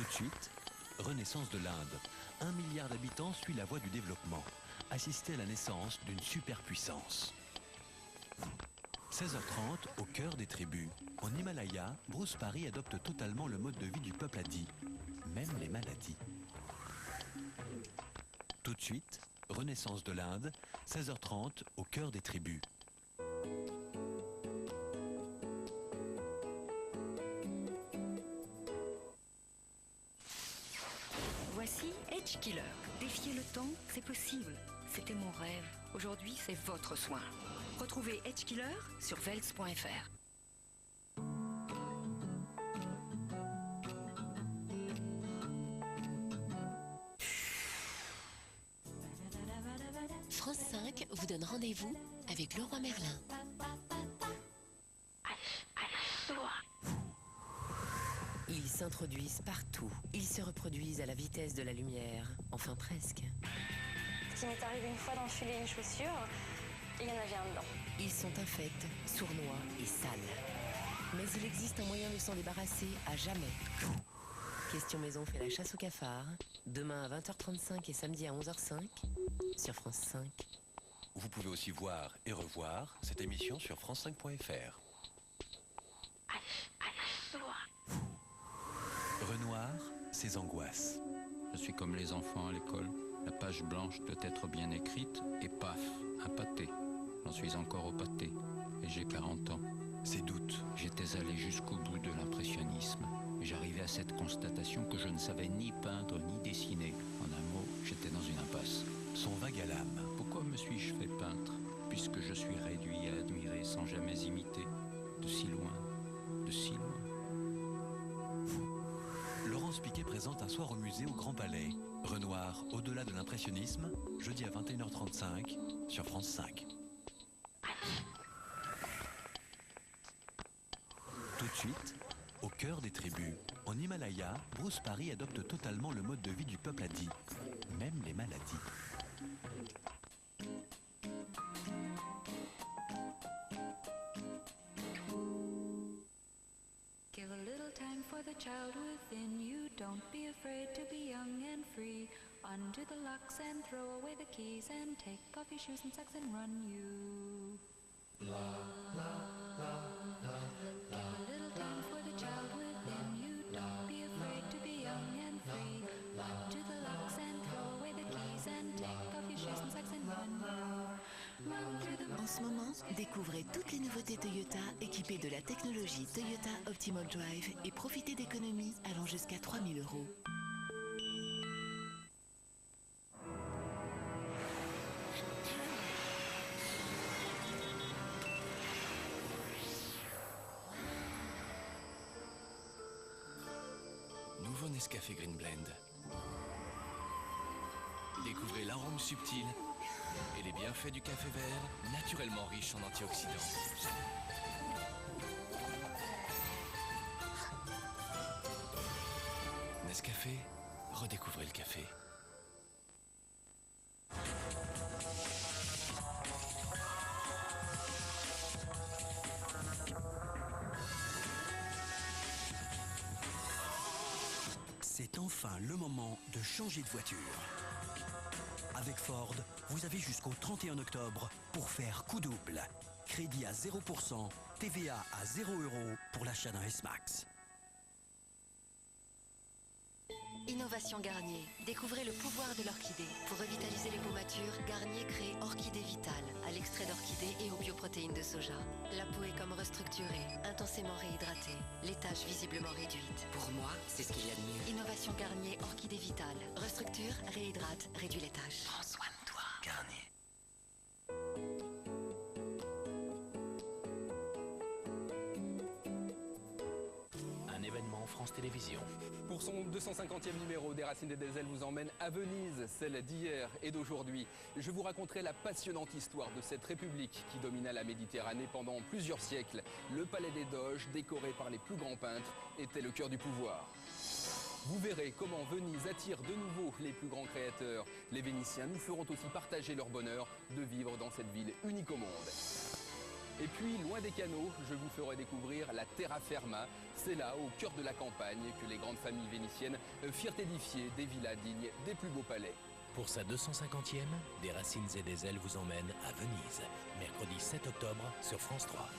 de suite, renaissance de l'Inde. 1 milliard d'habitants suit la voie du développement. Assistez à la naissance d'une superpuissance. 16h30, au cœur des tribus. En Himalaya, Bruce Parry adopte totalement le mode de vie du peuple hadi, même les maladies. Tout de suite, renaissance de l'Inde, 16h30, au cœur des tribus. Voici Edge Killer. Défier le temps, c'est possible. C'était mon rêve. Aujourd'hui, c'est votre soin. Retrouvez Edge Killer sur velx.fr. France 5 vous donne rendez-vous avec Leroy Merlin. Ils s'introduisent partout. Ils se reproduisent à la vitesse de la lumière. Enfin presque. Il m'est arrivé une fois d'enfiler une chaussure et il y en avait un dedans. Ils sont infects, sournois et sales. Mais il existe un moyen de s'en débarrasser à jamais. Question Maison fait la chasse au cafard. Demain à 20h35 et samedi à 11h05 sur France 5. Vous pouvez aussi voir et revoir cette émission sur france5.fr. Renoir, ses angoisses. Je suis comme les enfants à l'école. La page blanche doit être bien écrite et paf, un pâté. J'en suis encore au pâté et j'ai 40 ans. Ses doutes. J'étais allé jusqu'au bout de l'impressionnisme. Et j'arrivais à cette constatation que je ne savais ni peindre ni dessiner. En un mot, j'étais dans une impasse. Son vague à l'âme. Pourquoi me suis-je fait peintre, puisque je suis réduit à admirer sans jamais imiter, de si loin, de si loin. Laurence Piquet présente un soir au musée au Grand Palais. Renoir, au-delà de l'impressionnisme, jeudi à 21h35 sur France 5. Tout de suite, au cœur des tribus. En Himalaya, Bruce Parry adopte totalement le mode de vie du peuple hadi, même les maladies. Give a little time for the child within you. Don't be afraid to be young and free. Undo the locks and throw away the keys and take off your shoes and socks and run you. Give a little time for the child within you. Don't be afraid to be young and free. Undo the locks and throw away the keys and take off your shoes and socks and run you. Run through the... En ce moment, découvrez toutes les nouveautés Toyota équipées de la technologie Toyota Optimal Drive et profitez d'économies allant jusqu'à 3 000 €. Nouveau Nescafé Green Blend. Découvrez l'arôme subtil et les bienfaits du café vert, naturellement riche en antioxydants. Nescafé, redécouvrez le café. C'est enfin le moment de changer de voiture. Avec Ford, vous avez jusqu'au 31 octobre pour faire coup double. Crédit à 0%, TVA à 0 € pour l'achat d'un S-Max. Innovation Garnier. Découvrez le pouvoir de l'orchidée. Pour revitaliser les peaux matures, Garnier crée Orchidée Vitale, à l'extrait d'orchidée et aux bioprotéines de soja. La peau est comme restructurée, intensément réhydratée, les taches visiblement réduites. Pour moi, c'est ce qu'il y a de mieux. Innovation Garnier Orchidée Vitale. Restructure, réhydrate, réduit les taches. Prends soin de toi. Garnier. Un événement France Télévisions. Pour son 250e numéro, Des Racines et des Ailes vous emmène à Venise, celle d'hier et d'aujourd'hui. Je vous raconterai la passionnante histoire de cette république qui domina la Méditerranée pendant plusieurs siècles. Le palais des Doges, décoré par les plus grands peintres, était le cœur du pouvoir. Vous verrez comment Venise attire de nouveau les plus grands créateurs. Les Vénitiens nous feront aussi partager leur bonheur de vivre dans cette ville unique au monde. Et puis, loin des canaux, je vous ferai découvrir la terra firma. C'est là, au cœur de la campagne, que les grandes familles vénitiennes firent édifier des villas dignes des plus beaux palais. Pour sa 250e, Des Racines et des Ailes vous emmène à Venise, mercredi 7 octobre sur France 3.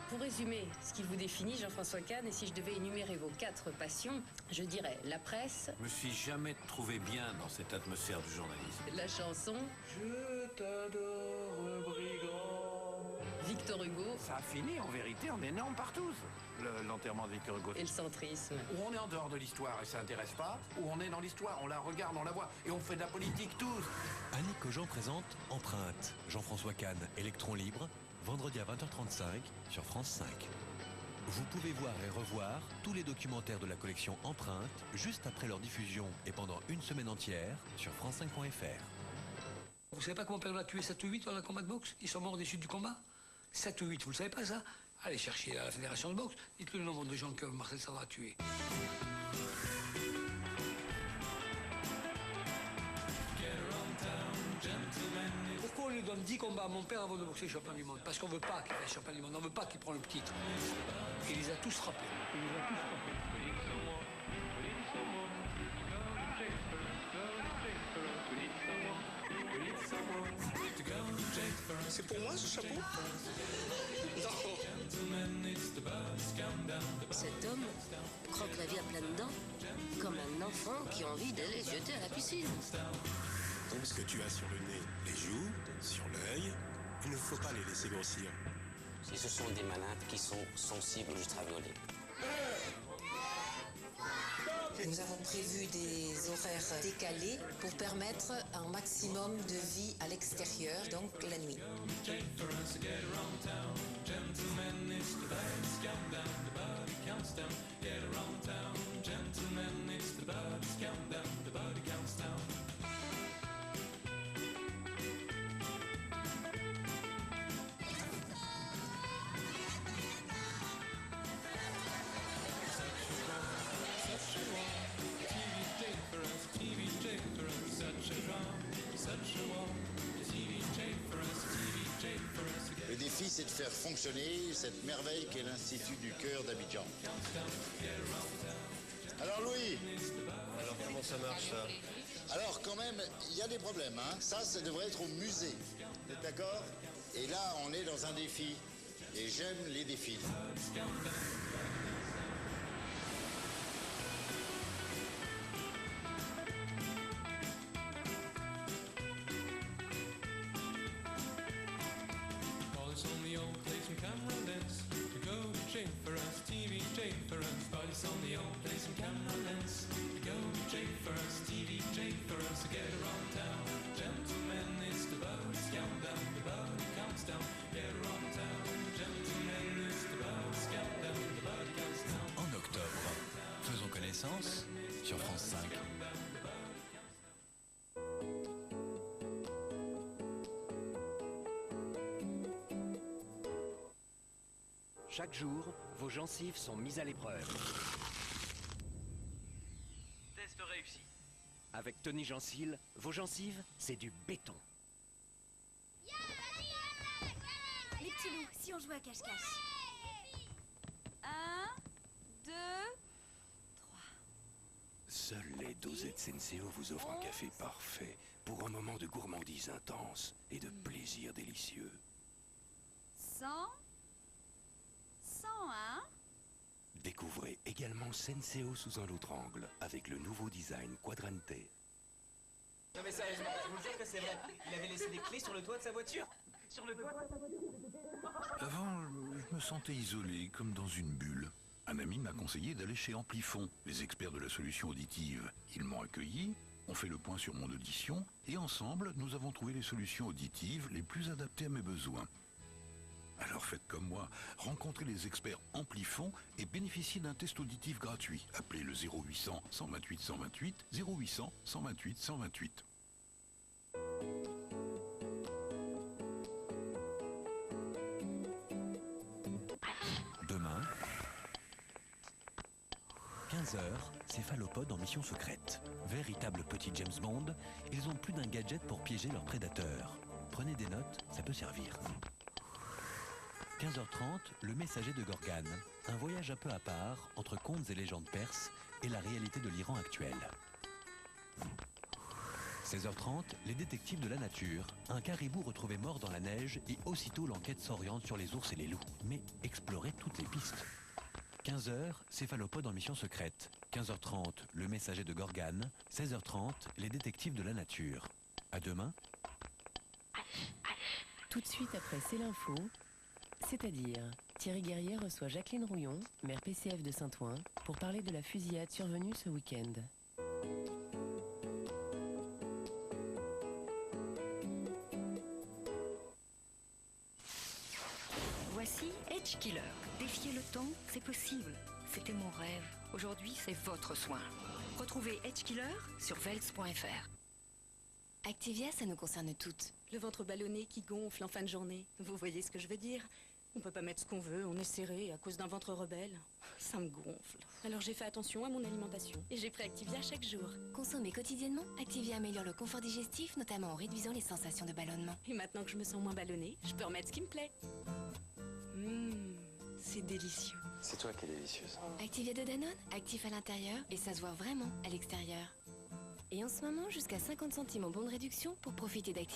Pour résumer ce qui vous définit, Jean-François Kahn, et si je devais énumérer vos 4 passions, je dirais la presse, Je me suis jamais trouvé bien dans cette atmosphère du journalisme. la chanson, Je t'adore, brigand. Victor Hugo Ça a fini en vérité en énorme partouze, l'enterrement de Victor Hugo. et le centrisme. Ou on est en dehors de l'histoire et ça intéresse pas, ou on est dans l'histoire, on la regarde, on la voit, et on fait de la politique tous. Annick Cogent présente Empreinte. Jean-François Kahn, Électron libre, vendredi à 20h35 sur France 5. Vous pouvez voir et revoir tous les documentaires de la collection Empreinte juste après leur diffusion et pendant une semaine entière sur France5.fr. Vous savez pas comment on a tué 7 ou 8 dans le combat de boxe? Ils sont morts des suites du combat? 7 ou 8, vous le savez pas ça? Allez chercher à la fédération de boxe, dites-le le nombre de gens que Marcel Sarrat a tués. Pourquoi on lui donne 10 combats à mon père avant de boxer champion du monde? Parce qu'on veut pas qu'il fasse champion du monde, on veut pas qu'il prenne le titre. Et il les a tous frappés. C'est pour moi ce chapeau? Non. Cet homme croque la vie à pleines dents, comme un enfant qui a envie d'aller se jeter à la piscine. Donc ce que tu as sur le nez, les joues, sur l'œil, il ne faut pas les laisser grossir. Et ce sont des malades qui sont sensibles aux ultraviolets. Nous avons prévu des horaires décalés pour permettre un maximum de vie à l'extérieur, donc la nuit. Le défi, c'est de faire fonctionner cette merveille qu'est l'Institut du Cœur d'Abidjan. Alors Louis. Alors comment ça marche ça? Alors quand même, il y a des problèmes, hein. Ça devrait être au musée. Vous êtes d'accord? Et là, on est dans un défi. Et j'aime les défis. En octobre, faisons connaissance sur France 5. Chaque jour, vos gencives sont mises à l'épreuve. Test réussi. Avec Tony Gencil, vos gencives, c'est du béton. Les petits loups, si on jouait à cache-cache. 1, 2, Seuls les dosettes Senseo vous offrent un café parfait pour un moment de gourmandise intense et de plaisir délicieux. 100, 101. Découvrez également Senseo sous un autre angle avec le nouveau design Quadrante. Non mais sérieusement, je vous jure que c'est vrai. Il avait laissé des clés sur le toit de sa voiture. Sur le toit de sa voiture. Avant, je me sentais isolé, comme dans une bulle. Un ami m'a conseillé d'aller chez Amplifon, les experts de la solution auditive. Ils m'ont accueilli, ont fait le point sur mon audition, et ensemble, nous avons trouvé les solutions auditives les plus adaptées à mes besoins. Alors faites comme moi, rencontrez les experts Amplifon et bénéficiez d'un test auditif gratuit. Appelez le 0800 128 128, 0800 128 128. Demain, 15h. 15h, céphalopodes en mission secrète. Véritables petits James Bond, ils ont plus d'un gadget pour piéger leurs prédateurs. Prenez des notes, ça peut servir. 15h30, le messager de Gorgane. Un voyage un peu à part entre contes et légendes perses et la réalité de l'Iran actuel. 16h30, les détectives de la nature. Un caribou retrouvé mort dans la neige et aussitôt l'enquête s'oriente sur les ours et les loups. Mais explorez toutes les pistes. 15h, céphalopodes en mission secrète. 15h30, le messager de Gorgane. 16h30, les détectives de la nature. À demain. Tout de suite après C'est l'info, c'est-à-dire Thierry Guerrier reçoit Jacqueline Rouillon, maire PCF de Saint-Ouen, pour parler de la fusillade survenue ce week-end. Voici Edge Killer. Défier le temps, c'est possible. C'était mon rêve. Aujourd'hui, c'est votre soin. Retrouvez Edge Killer sur Velx.fr. Activia, ça nous concerne toutes. Le ventre ballonné qui gonfle en fin de journée. Vous voyez ce que je veux dire? On peut pas mettre ce qu'on veut, on est serré à cause d'un ventre rebelle. Ça me gonfle. Alors j'ai fait attention à mon alimentation et j'ai pris Activia chaque jour. Consommé quotidiennement, Activia améliore le confort digestif, notamment en réduisant les sensations de ballonnement. Et maintenant que je me sens moins ballonnée, je peux remettre ce qui me plaît. C'est délicieux. C'est toi qui es délicieuse. Activia de Danone, actif à l'intérieur et ça se voit vraiment à l'extérieur. Et en ce moment, jusqu'à 50 centimes en bon de réduction pour profiter d'Activia.